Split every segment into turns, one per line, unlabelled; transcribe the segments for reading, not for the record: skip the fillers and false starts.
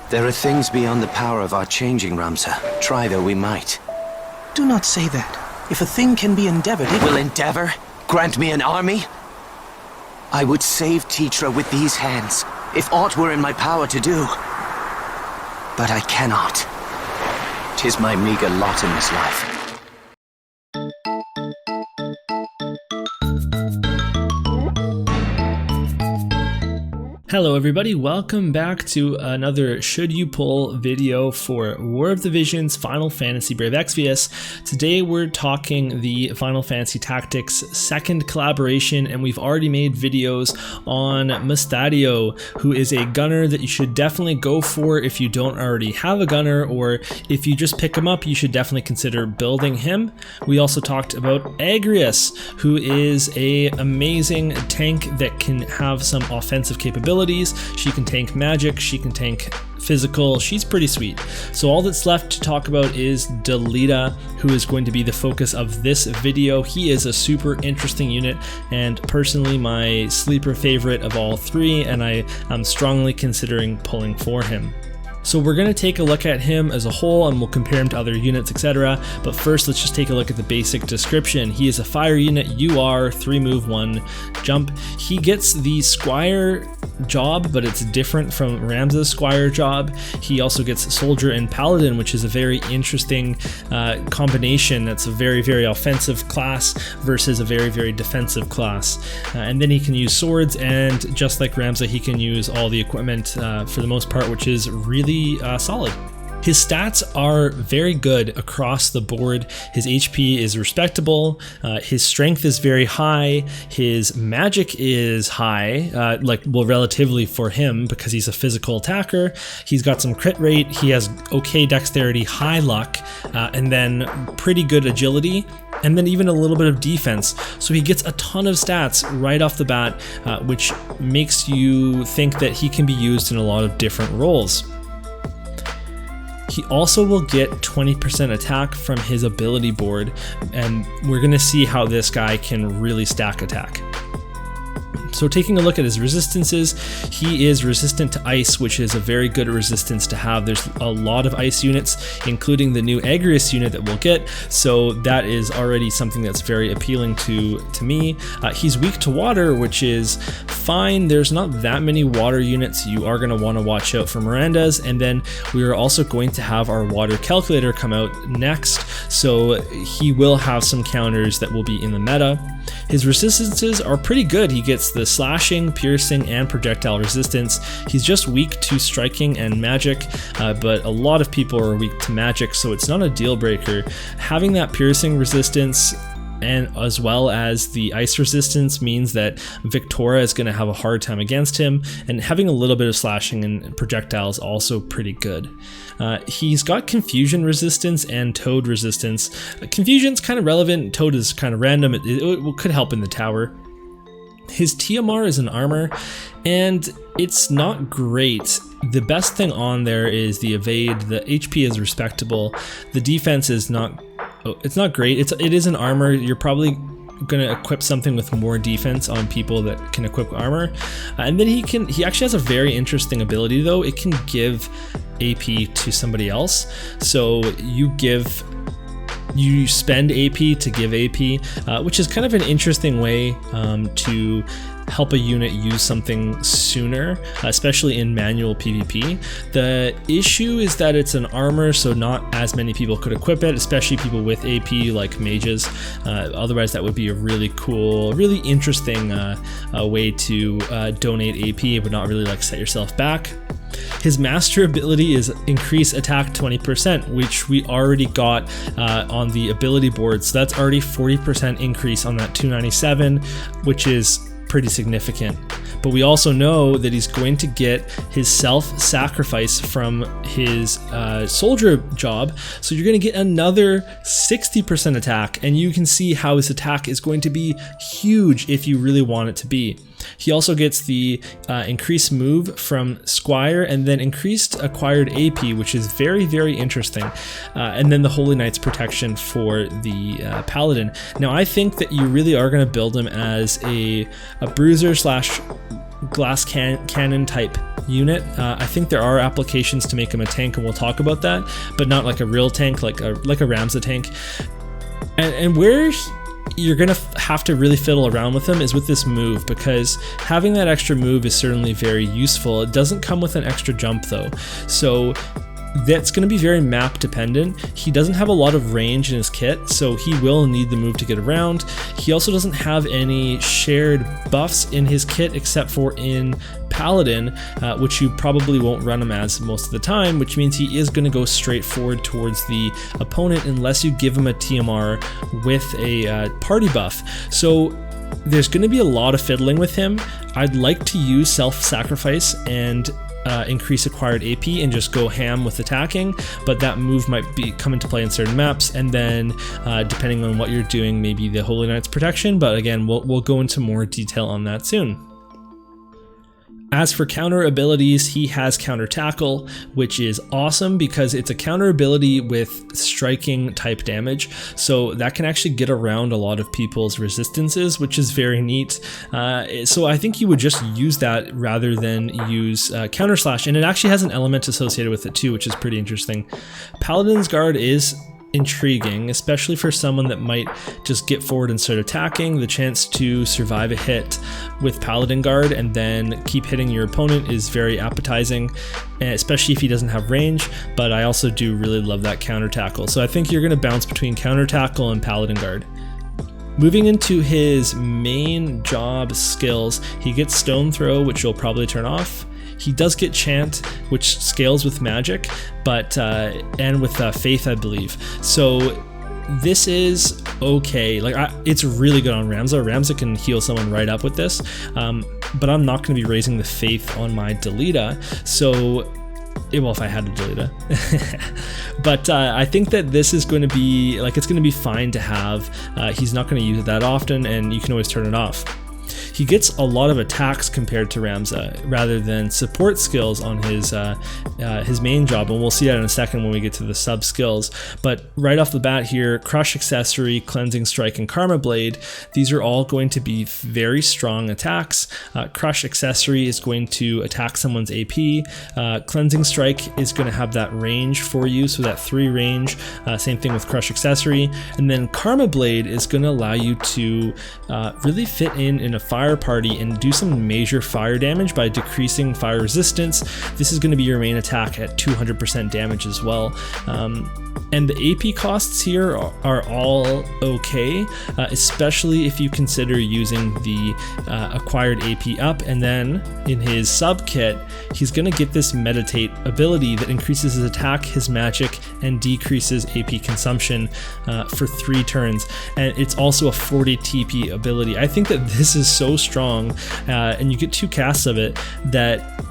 There are things beyond the power of our changing, Ramza. Try though we might.
Do not say that. If a thing can be endeavored, it
Will endeavor grant me an army? I would save Titra with these hands, if aught were in my power to do. But I cannot. 'Tis my meager lot in this life.
Hello everybody, welcome back to another Should You Pull video for War of the Visions Final Fantasy Brave Exvius. Today we're talking the Final Fantasy Tactics second collaboration, and we've already made videos on Mustadio, who is a gunner that you should definitely go for if you don't already have a gunner, or if you just pick him up, you should definitely consider building him. We also talked about Agrias, who is a amazing tank that can have some offensive capabilities. She can tank magic, she can tank physical, she's pretty sweet. So all that's left to talk about is Delita, who is going to be the focus of this video. He is a super interesting unit and personally my sleeper favorite of all three, and I am strongly considering pulling for him. So we're going to take a look at him as a whole and we'll compare him to other units, etc. But first, let's just take a look at the basic description. He is a fire unit, UR, 3 move, 1 jump. He gets the Squire job, but it's different from Ramza's Squire job. He also gets Soldier and Paladin, which is a very interesting combination. That's a very, very offensive class versus a very, very defensive class. And then he can use swords, and just like Ramza, he can use all the equipment for the most part, which is really solid. His stats are very good across the board. His HP is respectable, his strength is very high, his magic is high, relatively for him because he's a physical attacker. He's got some crit rate, he has okay dexterity, high luck, and then pretty good agility, and then even a little bit of defense. So he gets a ton of stats right off the bat, which makes you think that he can be used in a lot of different roles. He also will get 20% attack from his ability board, and we're going to see how this guy can really stack attack. So taking a look at his resistances, he is resistant to ice, which is a very good resistance to have. There's a lot of ice units, including the new Agrias unit that we'll get, so that is already something that's very appealing to me. He's weak to water, which is fine. There's not that many water units. You are going to want to watch out for Miranda's, and then we are also going to have our water calculator come out next, so he will have some counters that will be in the meta. His resistances are pretty good. He gets the slashing, piercing, and projectile resistance. He's just weak to striking and magic, but a lot of people are weak to magic, so it's not a deal breaker. Having that piercing resistance and as well as the ice resistance means that Victoria is going to have a hard time against him, and having a little bit of slashing and projectile is also pretty good. He's got confusion resistance and toad resistance. Confusion's kind of relevant, toad is kind of random, it could help in the tower. His TMR is an armor, and it's not great. The best thing on there is the evade. The HP is respectable. The defense is not great. It is an armor. You're probably going to equip something with more defense on people that can equip armor. And then he actually has a very interesting ability though. It can give AP to somebody else. So you spend AP to give AP, which is kind of an interesting way to help a unit use something sooner, especially in manual PvP. The issue is that it's an armor, so not as many people could equip it, especially people with AP like mages. Otherwise that would be a really cool, really interesting way to donate AP, but not really like set yourself back. His master ability is increase attack 20%, which we already got on the ability board, so that's already 40% increase on that 297, which is pretty significant. But we also know that he's going to get his self-sacrifice from his soldier job, so you're going to get another 60% attack, and you can see how his attack is going to be huge if you really want it to be. He also gets the increased move from Squire, and then increased acquired AP, which is very, very interesting. And then the Holy Knight's protection for the Paladin. Now I think that you really are going to build him as a bruiser slash glass cannon type unit. I think there are applications to make him a tank, and we'll talk about that, but not like a real tank, like a Ramza tank. And where you're gonna have to really fiddle around with him is with this move, because having that extra move is certainly very useful. It doesn't come with an extra jump though, so that's going to be very map dependent. He doesn't have a lot of range in his kit, so he will need the move to get around. He also doesn't have any shared buffs in his kit except for in Paladin, which you probably won't run him as most of the time, which means he is going to go straight forward towards the opponent unless you give him a TMR with a party buff. So there's going to be a lot of fiddling with him. I'd like to use self-sacrifice and increase acquired AP and just go ham with attacking, but that move might come into play in certain maps, and then depending on what you're doing, maybe the Holy Knight's protection, but again, we'll go into more detail on that soon. As for counter abilities, he has counter tackle, which is awesome because it's a counter ability with striking type damage, so that can actually get around a lot of people's resistances, which is very neat. So I think you would just use that rather than use counter slash, and it actually has an element associated with it too, which is pretty interesting. Paladin's guard is intriguing, especially for someone that might just get forward and start attacking. The chance to survive a hit with Paladin guard and then keep hitting your opponent is very appetizing, especially if he doesn't have range, but I also do really love that counter tackle. So I think you're going to bounce between counter tackle and Paladin guard. Moving into his main job skills, he gets stone throw, which you'll probably turn off. He does get chant, which scales with magic, but and with faith, I believe. So this is okay. Like it's really good on Ramza. Ramza can heal someone right up with this, but I'm not going to be raising the faith on my Delita. So, well, if I had a Delita, but I think that this is going to be like, it's going to be fine to have. He's not going to use it that often, and you can always turn it off. He gets a lot of attacks compared to Ramza rather than support skills on his main job, and we'll see that in a second when we get to the sub skills. But right off the bat here, Crush Accessory, Cleansing Strike, and Karma Blade, these are all going to be very strong attacks. Crush Accessory is going to attack someone's AP. Cleansing Strike is going to have that range for you, so that 3 range. Same thing with Crush Accessory. And then Karma Blade is going to allow you to really fit in a fire party and do some major fire damage by decreasing fire resistance. This is going to be your main attack at 200% damage as well. And the AP costs here are all okay, especially if you consider using the acquired AP up, and then in his sub kit, he's going to get this meditate ability that increases his attack, his magic, and decreases AP consumption for 3 turns. And it's also a 40 TP ability. I think that this is so strong, and you get 2 casts of it, that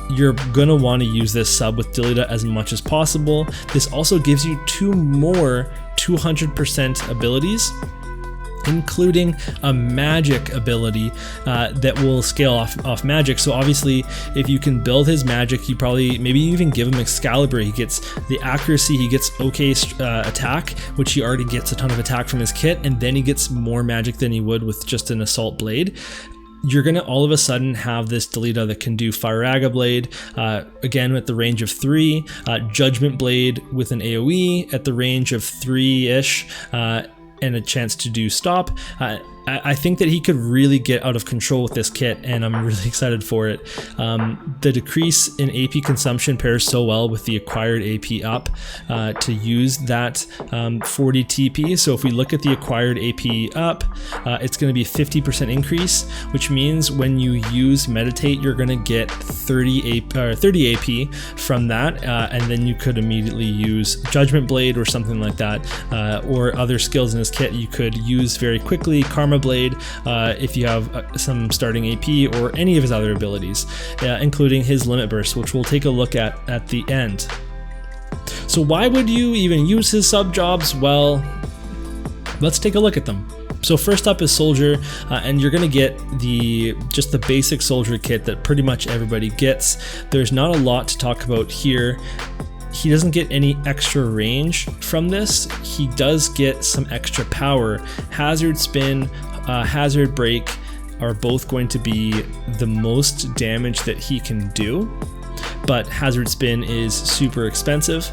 you're gonna want to use this sub with Delita as much as possible. This also gives you 2 more 200% abilities, including a magic ability that will scale off magic. So obviously, if you can build his magic, you probably maybe even give him Excalibur. He gets the accuracy, he gets okay attack, which he already gets a ton of attack from his kit, and then he gets more magic than he would with just an assault blade. You're going to all of a sudden have this Delita that can do Fire Blade, again with the range of 3, Judgment Blade with an AoE at the range of 3-ish, and a chance to do stop. I think that he could really get out of control with this kit, and I'm really excited for it. The decrease in AP consumption pairs so well with the acquired AP up to use that 40 TP. So if we look at the acquired AP up, it's going to be a 50% increase, which means when you use Meditate, you're going to get 30 AP from that, and then you could immediately use Judgment Blade or something like that, or other skills in his kit you could use very quickly. Karma Blade, if you have some starting AP, or any of his other abilities, including his Limit Burst, which we'll take a look at the end. So why would you even use his sub jobs? Well, let's take a look at them. So first up is Soldier, and you're going to get just the basic Soldier kit that pretty much everybody gets. There's not a lot to talk about here. He doesn't get any extra range from this. He does get some extra power. Hazard Spin, Hazard Break are both going to be the most damage that he can do, but Hazard Spin is super expensive.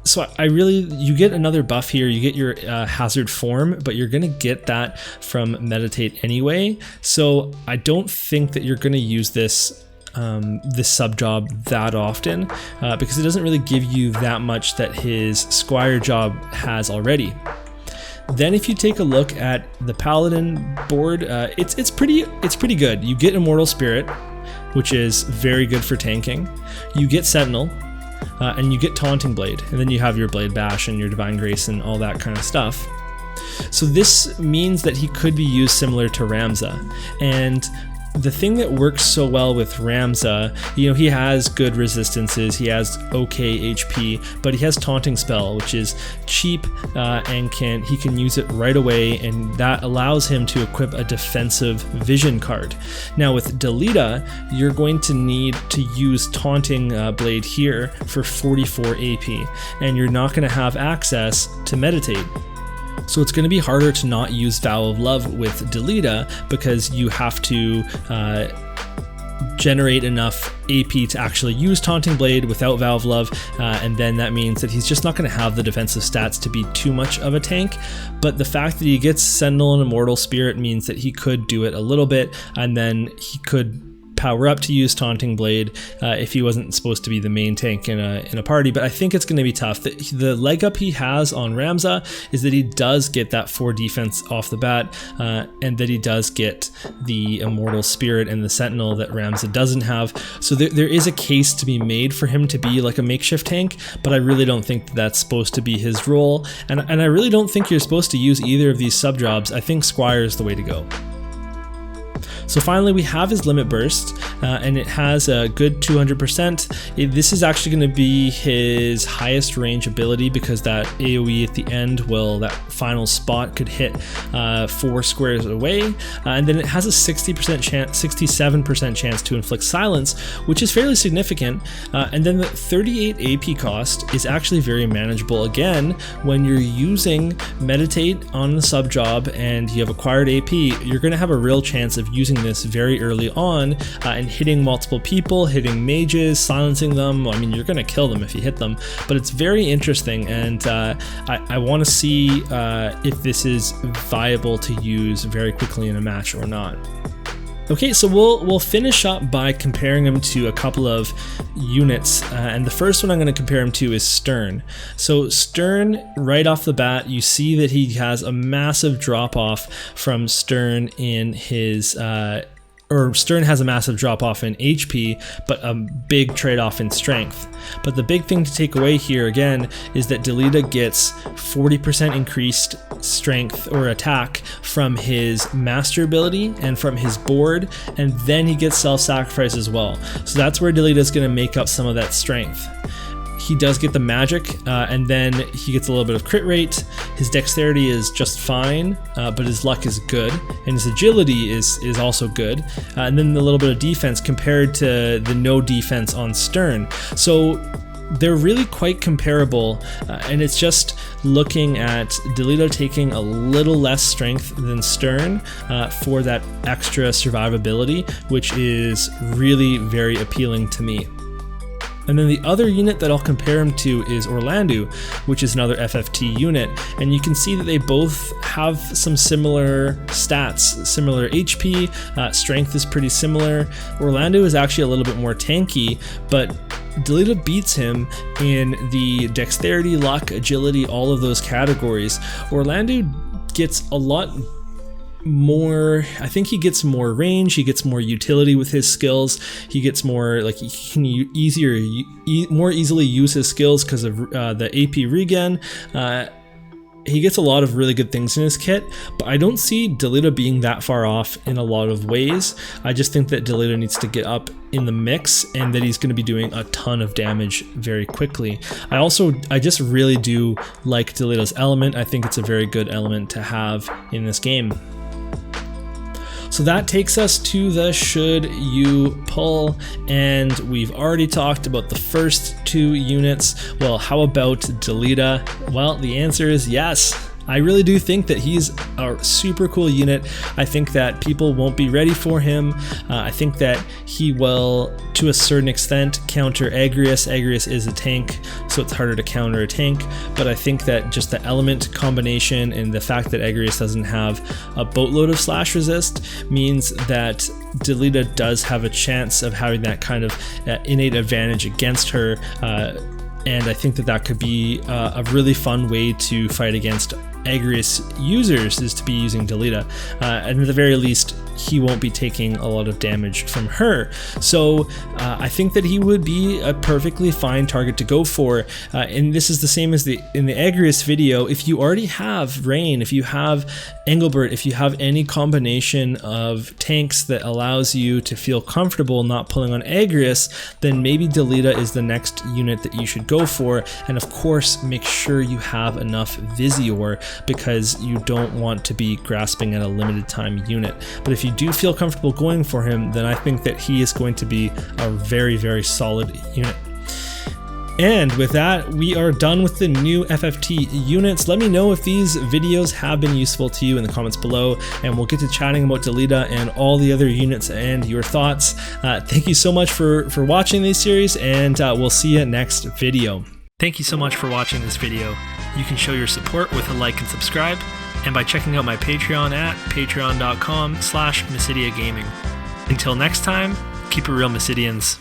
So you get another buff here. You get your Hazard Form, but you're gonna get that from Meditate anyway. So I don't think that you're gonna use this sub job that often because it doesn't really give you that much that his Squire job has already. Then if you take a look at the Paladin board, it's pretty good. You get Immortal Spirit, which is very good for tanking. You get Sentinel, and you get Taunting Blade, and then you have your Blade Bash and your Divine Grace and all that kind of stuff. So this means that he could be used similar to Ramza, and the thing that works so well with Ramza, he has good resistances, he has okay HP, but he has Taunting Spell, which is cheap, and he can use it right away, and that allows him to equip a defensive vision card. Now with Delita, you're going to need to use Taunting Blade here for 44 AP, and you're not going to have access to Meditate. So it's going to be harder to not use Vow of Love with Delita because you have to generate enough AP to actually use Taunting Blade without Vow of Love, and then that means that he's just not going to have the defensive stats to be too much of a tank. But the fact that he gets Sentinel and Immortal Spirit means that he could do it a little bit, and then he could power up to use Taunting Blade if he wasn't supposed to be the main tank in a party, but I think it's going to be tough. The leg up he has on Ramza is that he does get that 4 defense off the bat, and that he does get the Immortal Spirit and the Sentinel that Ramza doesn't have. So there is a case to be made for him to be like a makeshift tank, but I really don't think that's supposed to be his role, and I really don't think you're supposed to use either of these sub jobs. I think Squire is the way to go. So finally we have his Limit Burst, and it has a good 200%. This is actually going to be his highest range ability because that AoE at the end that final spot could hit 4 squares away, and then it has a 67% chance to inflict silence, which is fairly significant, and then the 38 AP cost is actually very manageable. Again, when you're using Meditate on the sub job and you have acquired AP, you're going to have a real chance of using this very early on and hitting multiple people, hitting mages, silencing them. I mean, you're going to kill them if you hit them, but it's very interesting, and I want to see if this is viable to use very quickly in a match or not. Okay, so we'll finish up by comparing him to a couple of units, and the first one I'm going to compare him to is Stern. So Stern, right off the bat, you see that he has a massive drop off from Stern in his Stern has a massive drop off in HP, but a big trade-off in strength. But the big thing to take away here again is that Delita gets 40% increased strength or attack from his master ability and from his board, and then he gets self-sacrifice as well. So that's where Delita is going to make up some of that strength. He does get the magic, and then he gets a little bit of crit rate. His dexterity is just fine, but his luck is good, and his agility is also good, and then a little bit of defense compared to the no defense on Stern. So they're really quite comparable, and it's just looking at Delita taking a little less strength than Stern for that extra survivability, which is really very appealing to me. And then the other unit that I'll compare him to is Orlando, which is another FFT unit, and you can see that they both have some similar stats, similar HP, strength is pretty similar. Orlando is actually a little bit more tanky, but Delita beats him in the dexterity, luck, agility, all of those categories. Orlando gets a lot more, I think he gets more range, he gets more utility with his skills, he gets more, like, he can more easily use his skills because of the AP regen. He gets a lot of really good things in his kit, but I don't see Delita being that far off in a lot of ways. I just think that Delita needs to get up in the mix and that he's going to be doing a ton of damage very quickly. I just really do like Delita's element. I think it's a very good element to have in this game. So that takes us to the should you pull, and we've already talked about the first 2 units. Well, how about Delita? Well, the answer is yes. I really do think that he's a super cool unit. I think that people won't be ready for him. I think that he will, to a certain extent, counter Agrias. Agrias is a tank, so it's harder to counter a tank, but I think that just the element combination and the fact that Agrias doesn't have a boatload of slash resist means that Delita does have a chance of having that kind of innate advantage against her, and I think that that could be a really fun way to fight against Agrias users, is to be using Delita. And at the very least, he won't be taking a lot of damage from her. So I think that he would be a perfectly fine target to go for. And this is the same as in the Agrias video. If you already have Rain, if you have Engelbert, if you have any combination of tanks that allows you to feel comfortable not pulling on Agrias, then maybe Delita is the next unit that you should go for. And of course, make sure you have enough Visior, because you don't want to be grasping at a limited time unit. But if you do feel comfortable going for him, then I think that he is going to be a very, very solid unit. And with that, we are done with the new FFT units. Let me know if these videos have been useful to you in the comments below, and we'll get to chatting about Delita and all the other units and your thoughts. Thank you so much for watching this series, and we'll see you next video. Thank you so much for watching this video. You can show your support with a like and subscribe, and by checking out my Patreon at patreon.com/MassidiaGaming. Until next time, keep it real, Massidians.